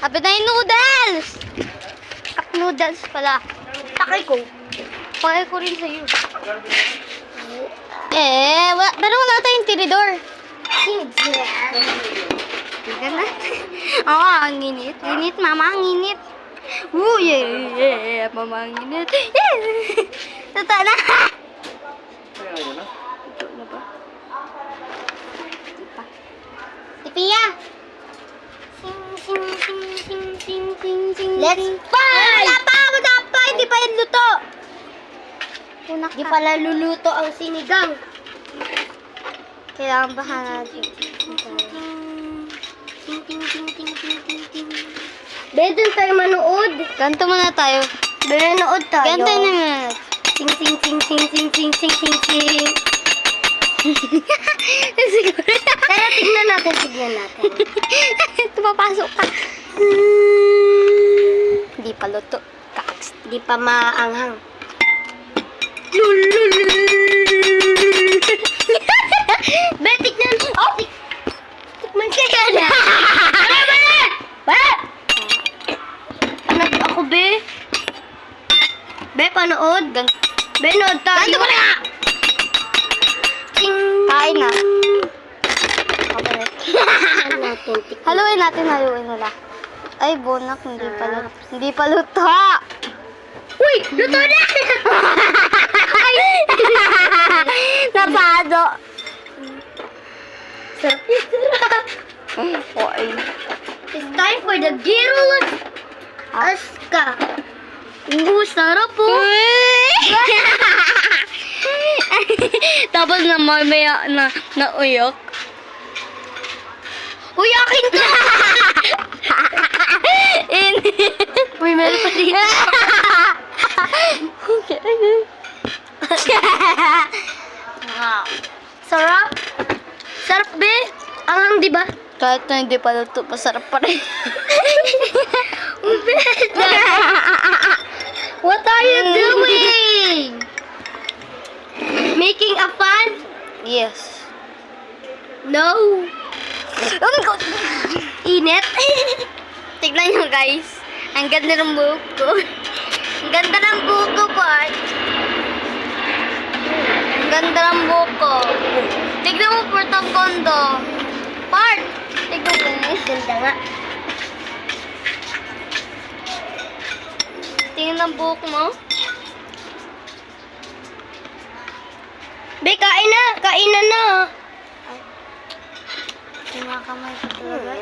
Kapit na yung noodles! Cup noodles pala. Takay ko. Pakay ko rin sa'yo. Pero wala tayong tiridor. Tignan na. Oo, ang init. Init, mama, ang init. Yeah. Mama, ang init. Yeah. Totoo na. Ito na ba? Di pa. Tipiya. Let's fight! Wala pa. Hindi pa yan luto. Di pala luluto ang sinigang. Kailangan ba natin? Be, dun tayo manood. Ganto muna tayo. Be, manood tayo. Ganto na muna. Sing, sing, sing, sing, sing, sing, sing, sing, sing. Siguro. Pero tignan natin. Tumapasok ka. Hindi pa luto. Kaks. Di pa maanghang. Be, tignan. Oh, tikman ka yan. Be! Panood ako, Be. Be, panood. Be, nood tayo. Ganto ko na! Ting. Kain na. Haluin natin. Haluin nila. Ay, bonak. Hindi pa luto. Uy, luto na! Napado. Sarap yun, sarap. Ay. It's time for the Girls Aska. Sarap po. Tapos na mamaya na uyok. Uy, akin to! Uy, meron pa dito. Sarap. Sarap, be. Anghang, di ba? Kahit na hindi pa luto, masarap pa rin. What are you doing? Making a fun? Yes. No. Oh my God! Init? Tignan nyo guys. Ang ganda ng buhok ko. Ang ganda ng buhok ko, Part. Ang ganda ng buhok ko. Tignan mo, Part, ang kondo. Part! Tignan mo. Ganda nga. Tingnan ang buhok mo. Be, kain na. Kain na na. Kinakamay ko talaga.